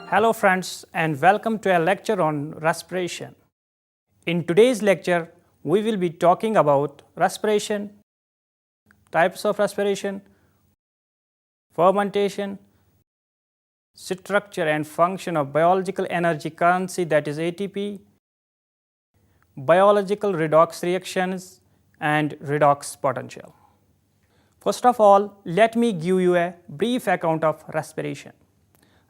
Hello friends and welcome to a lecture on respiration. In today's lecture, we will be talking about respiration, types of respiration, fermentation, structure and function of biological energy currency, that is ATP, biological redox reactions and redox potential. First of all, let me give you a brief account of respiration.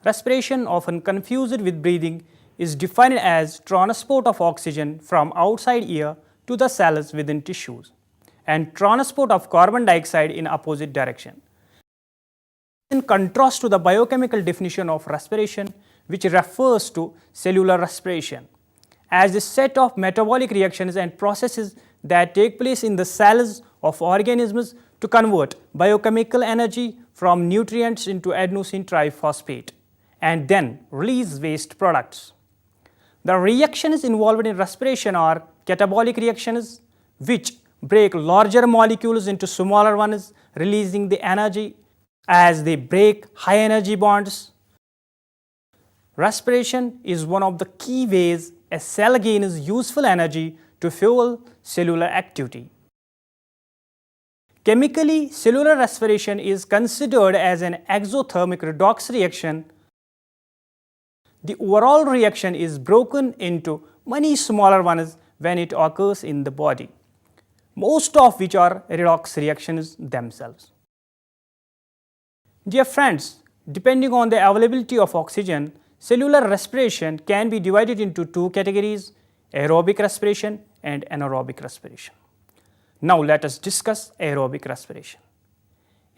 Respiration, often confused with breathing, is defined as transport of oxygen from outside air to the cells within tissues and transport of carbon dioxide in opposite direction. In contrast to the biochemical definition of respiration, which refers to cellular respiration as a set of metabolic reactions and processes that take place in the cells of organisms to convert biochemical energy from nutrients into adenosine triphosphate and then release waste products. The reactions involved in respiration are catabolic reactions, which break larger molecules into smaller ones, releasing the energy as they break high energy bonds. Respiration is one of the key ways a cell gains useful energy to fuel cellular activity. Chemically, cellular respiration is considered as an exothermic redox reaction. The overall reaction is broken into many smaller ones when it occurs in the body, most of which are redox reactions themselves. Dear friends, depending on the availability of oxygen, cellular respiration can be divided into two categories: aerobic respiration and anaerobic respiration. Now let us discuss aerobic respiration.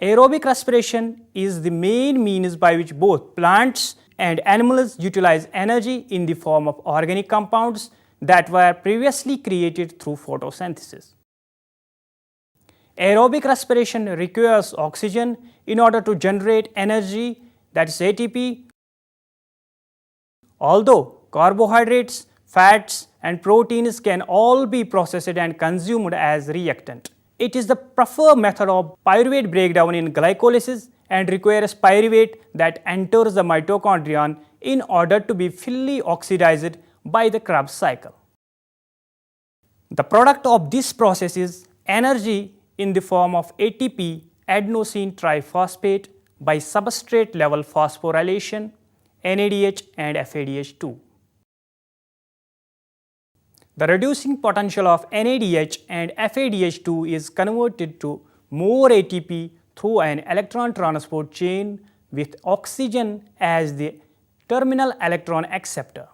Aerobic respiration is the main means by which both plants and animals utilize energy in the form of organic compounds that were previously created through photosynthesis. Aerobic respiration requires oxygen in order to generate energy, that is ATP. Although carbohydrates, fats and proteins can all be processed and consumed as reactant, it is the preferred method of pyruvate breakdown in glycolysis and requires pyruvate that enters the mitochondrion in order to be fully oxidized by the Krebs cycle. The product of this process is energy in the form of ATP, adenosine triphosphate, by substrate level phosphorylation, NADH and FADH2. The reducing potential of NADH and FADH2 is converted to more ATP through an electron transport chain with oxygen as the terminal electron acceptor.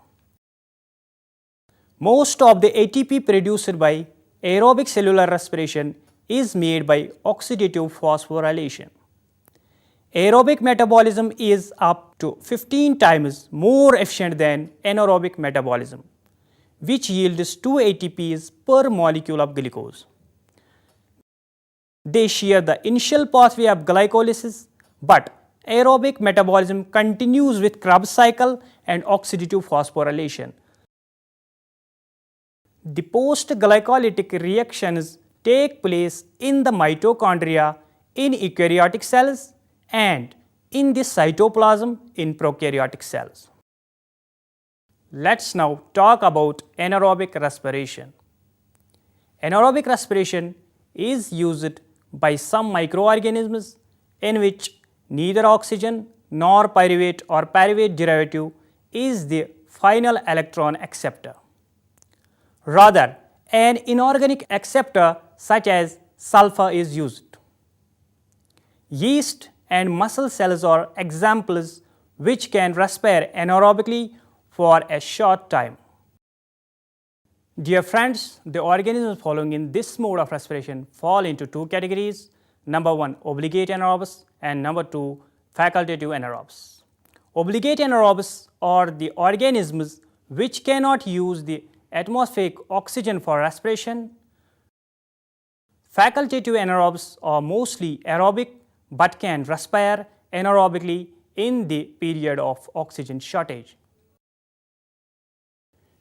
Most of the ATP produced by aerobic cellular respiration is made by oxidative phosphorylation. Aerobic metabolism is up to 15 times more efficient than anaerobic metabolism, which yields 2 ATPs per molecule of glucose. They share the initial pathway of glycolysis, but aerobic metabolism continues with Krebs cycle and oxidative phosphorylation. The post-glycolytic reactions take place in the mitochondria in eukaryotic cells and in the cytoplasm in prokaryotic cells. Let's now talk about anaerobic respiration. Anaerobic respiration is used by some microorganisms in which neither oxygen nor pyruvate or pyruvate derivative is the final electron acceptor. Rather, an inorganic acceptor such as sulfur is used. Yeast and muscle cells are examples which can respire anaerobically for a short time. Dear friends, the organisms following in this mode of respiration fall into two categories. Number one, obligate anaerobes, and number two, facultative anaerobes. Obligate anaerobes are the organisms which cannot use the atmospheric oxygen for respiration. Facultative anaerobes are mostly aerobic but can respire anaerobically in the period of oxygen shortage.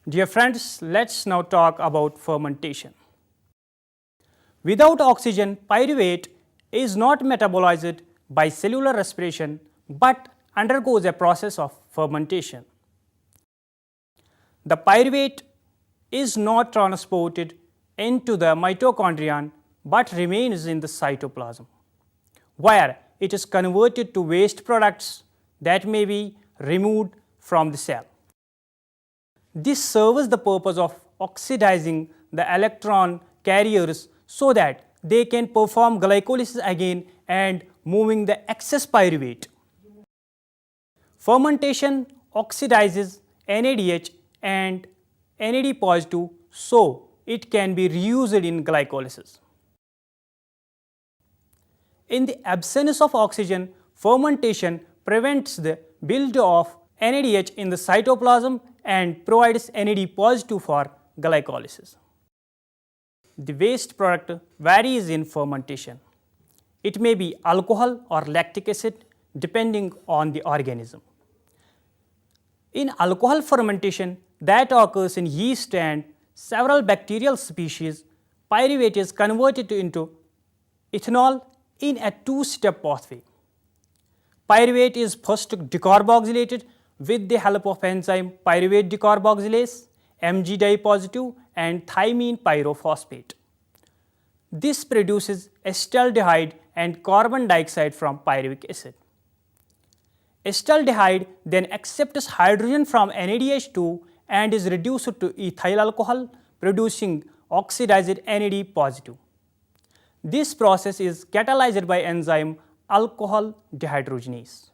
Dear friends, let's now talk about fermentation. Without oxygen, pyruvate is not metabolized by cellular respiration but undergoes a process of fermentation. The pyruvate is not transported into the mitochondrion but remains in the cytoplasm, where it is converted to waste products that may be removed from the cell. This serves the purpose of oxidizing the electron carriers so that they can perform glycolysis again and moving the excess pyruvate. Fermentation oxidizes NADH and NAD positive so it can be reused in glycolysis. In the absence of oxygen, fermentation prevents the build of NADH in the cytoplasm and provides NAD positive for glycolysis. The waste product varies in fermentation. It may be alcohol or lactic acid depending on the organism. In alcohol fermentation that occurs in yeast and several bacterial species, pyruvate is converted into ethanol in a two-step pathway. Pyruvate is first decarboxylated with the help of enzyme pyruvate decarboxylase, Mg positive and thymine pyrophosphate. This produces acetaldehyde and carbon dioxide from pyruvic acid. Acetaldehyde then accepts hydrogen from NADH2 and is reduced to ethyl alcohol, producing oxidized NAD positive. This process is catalyzed by enzyme alcohol dehydrogenase.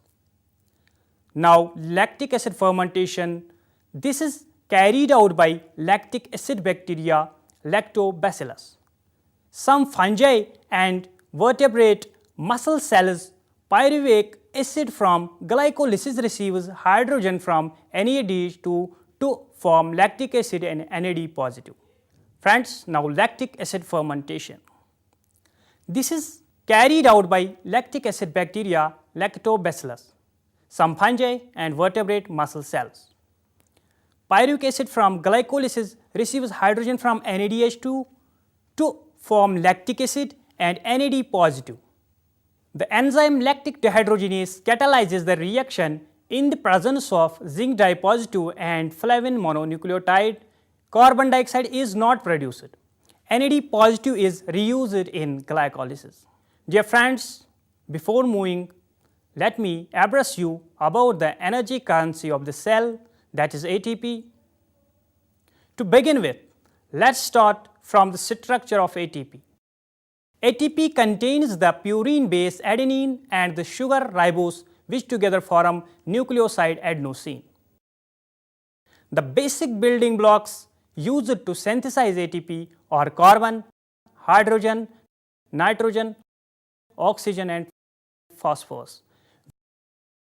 Now, lactic acid fermentation, this is carried out by lactic acid bacteria Lactobacillus. Some fungi and vertebrate muscle cells pyruvic acid from glycolysis receives hydrogen from NADH2 to form lactic acid and NAD positive. Friends, now lactic acid fermentation. This is carried out by lactic acid bacteria Lactobacillus, some fungi and vertebrate muscle cells. Pyruvic acid from glycolysis receives hydrogen from NADH2 to form lactic acid and NAD positive. The enzyme lactic dehydrogenase catalyzes the reaction in the presence of zinc dipositive and flavin mononucleotide. Carbon dioxide is not produced. NAD positive is reused in glycolysis. Dear friends, before moving, let me address you about the energy currency of the cell, that is ATP. To begin with, let's start from the structure of ATP. ATP contains the purine base adenine and the sugar ribose, which together form nucleoside adenosine. The basic building blocks used to synthesize ATP are carbon, hydrogen, nitrogen, oxygen and phosphorus,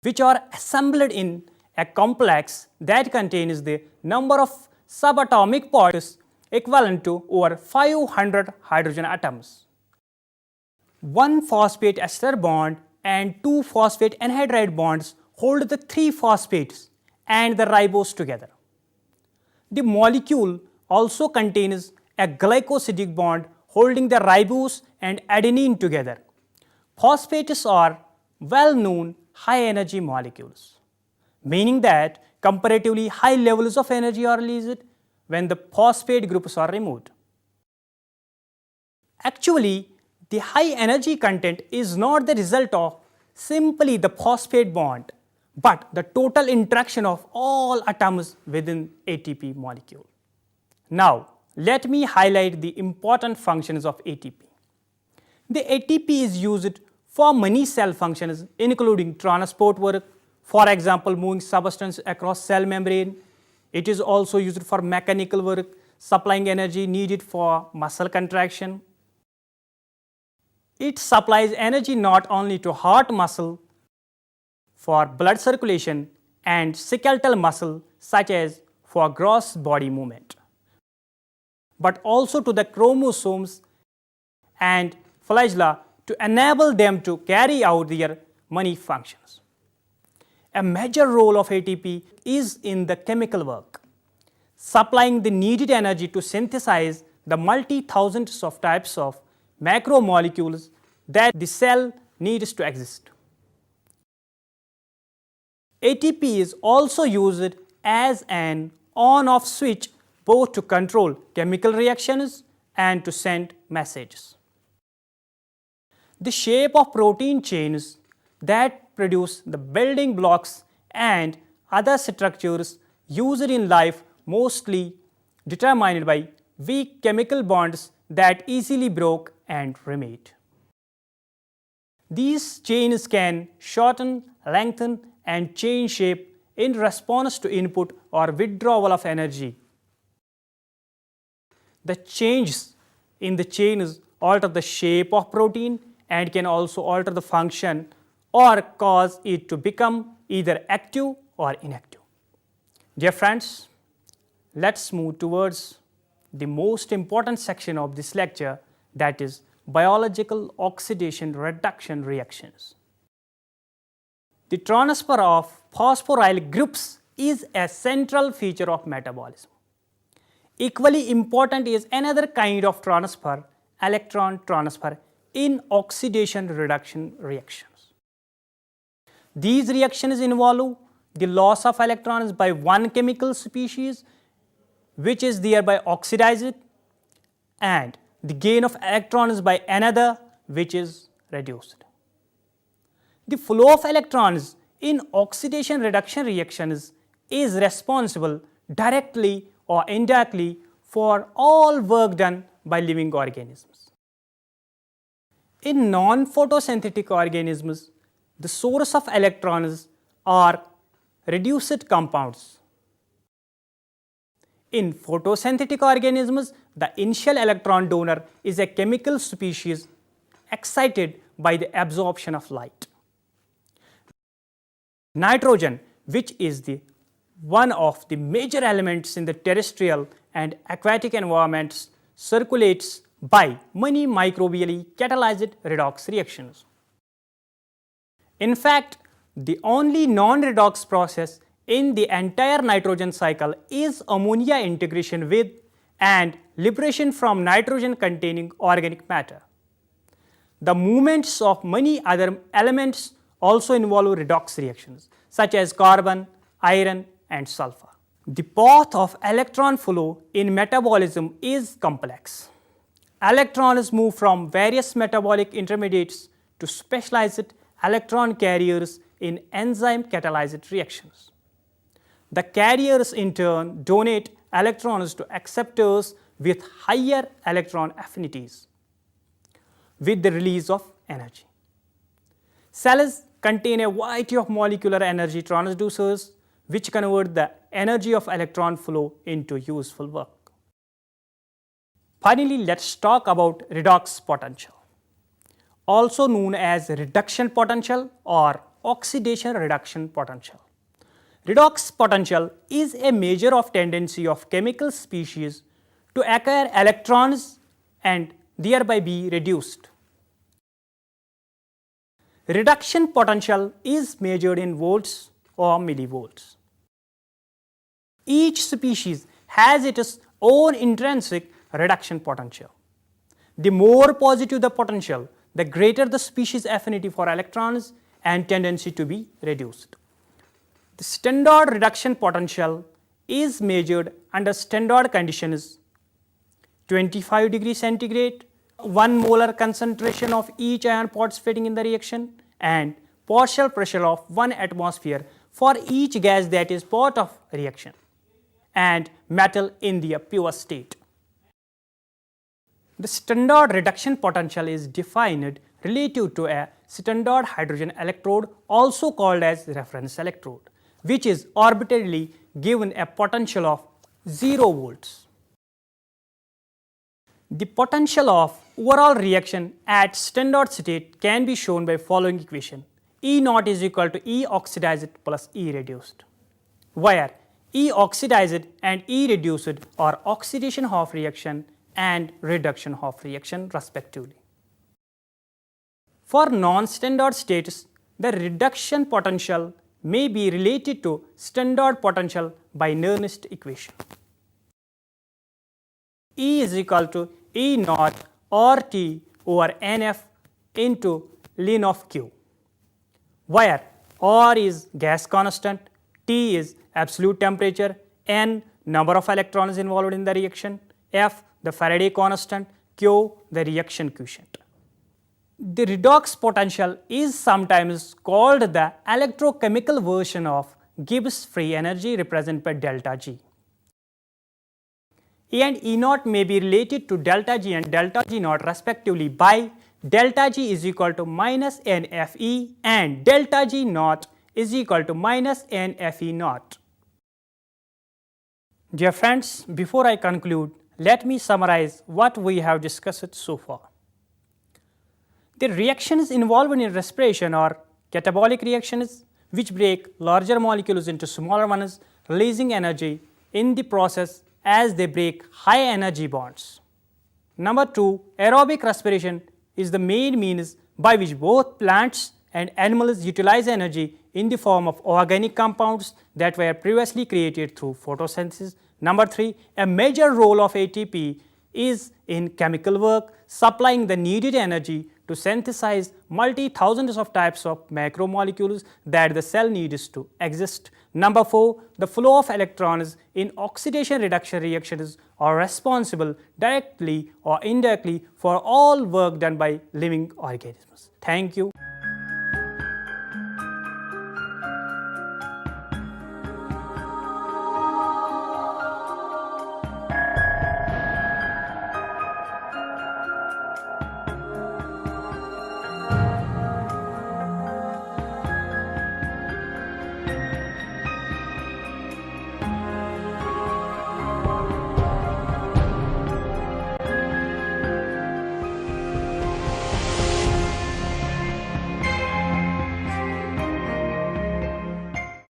which are assembled in a complex that contains the number of subatomic parts equivalent to over 500 hydrogen atoms. One phosphate ester bond and two phosphate anhydride bonds hold the three phosphates and the ribose together. The molecule also contains a glycosidic bond holding the ribose and adenine together. Phosphates are well-known high-energy molecules, meaning that comparatively high levels of energy are released when the phosphate groups are removed. Actually, the high energy content is not the result of simply the phosphate bond, but the total interaction of all atoms within ATP molecule. Now, let me highlight the important functions of ATP. The ATP is used for many cell functions including transport work, for example moving substance across cell membrane. It is also used for mechanical work, supplying energy needed for muscle contraction. It supplies energy not only to heart muscle for blood circulation and skeletal muscle such as for gross body movement, but also to the chromosomes and flagella to enable them to carry out their many functions. A major role of ATP is in the chemical work, supplying the needed energy to synthesize the multi-thousands of types of macromolecules that the cell needs to exist. ATP is also used as an on-off switch both to control chemical reactions and to send messages. The shape of protein chains that produce the building blocks and other structures used in life mostly determined by weak chemical bonds that easily broke and remade. These chains can shorten, lengthen and change shape in response to input or withdrawal of energy. The changes in the chains alter the shape of protein and can also alter the function or cause it to become either active or inactive. Dear friends, let's move towards the most important section of this lecture, that is biological oxidation reduction reactions. The transfer of phosphoryl groups is a central feature of metabolism. Equally important is another kind of transfer, electron transfer in oxidation reduction reactions. These reactions involve the loss of electrons by one chemical species which is thereby oxidized and the gain of electrons by another which is reduced. The flow of electrons in oxidation reduction reactions is responsible directly or indirectly for all work done by living organisms. In non-photosynthetic organisms, the source of electrons are reduced compounds. In photosynthetic organisms, the initial electron donor is a chemical species excited by the absorption of light. Nitrogen, which is one of the major elements in the terrestrial and aquatic environments, circulates by many microbially catalyzed redox reactions. In fact, the only non-redox process in the entire nitrogen cycle is ammonia integration with and liberation from nitrogen containing organic matter. The movements of many other elements also involve redox reactions such as carbon, iron and sulfur. The path of electron flow in metabolism is complex. Electrons move from various metabolic intermediates to specialized electron carriers in enzyme catalyzed reactions. The carriers in turn donate electrons to acceptors with higher electron affinities with the release of energy. Cells contain a variety of molecular energy transducers which convert the energy of electron flow into useful work. Finally, let's talk about redox potential, also known as reduction potential or oxidation reduction potential. Redox potential is a measure of tendency of chemical species to acquire electrons and thereby be reduced. Reduction potential is measured in volts or millivolts. Each species has its own intrinsic reduction potential. The more positive the potential, the greater the species affinity for electrons and tendency to be reduced. The standard reduction potential is measured under standard conditions: 25 degrees centigrade, 1 molar concentration of each ion participating in the reaction, and partial pressure of 1 atmosphere for each gas that is part of reaction, and metal in the pure state. The standard reduction potential is defined relative to a standard hydrogen electrode, also called as reference electrode, which is arbitrarily given a potential of 0 volts. The potential of overall reaction at standard state can be shown by following equation: E naught is equal to E oxidized plus E reduced, where E oxidized and E reduced are oxidation half reaction and reduction half reaction respectively. For non-standard states, the reduction potential may be related to standard potential by Nernst equation. E is equal to E naught RT over NF into ln of Q, where R is gas constant, T is absolute temperature, N number of electrons involved in the reaction, F the Faraday constant, Q the reaction quotient. The redox potential is sometimes called the electrochemical version of Gibbs free energy represented by delta G. E and E naught may be related to delta G and delta G naught respectively by delta G is equal to minus NFE and delta G naught is equal to minus NFE naught. Dear friends, before I conclude, let me summarize what we have discussed so far. The reactions involved in respiration are catabolic reactions which break larger molecules into smaller ones, releasing energy in the process as they break high energy bonds. Number 2, aerobic respiration is the main means by which both plants and animals utilize energy in the form of organic compounds that were previously created through photosynthesis. Number 3, a major role of ATP is in chemical work, supplying the needed energy to synthesize multi-thousands of types of macromolecules that the cell needs to exist. Number 4, the flow of electrons in oxidation reduction reactions are responsible directly or indirectly for all work done by living organisms. Thank you.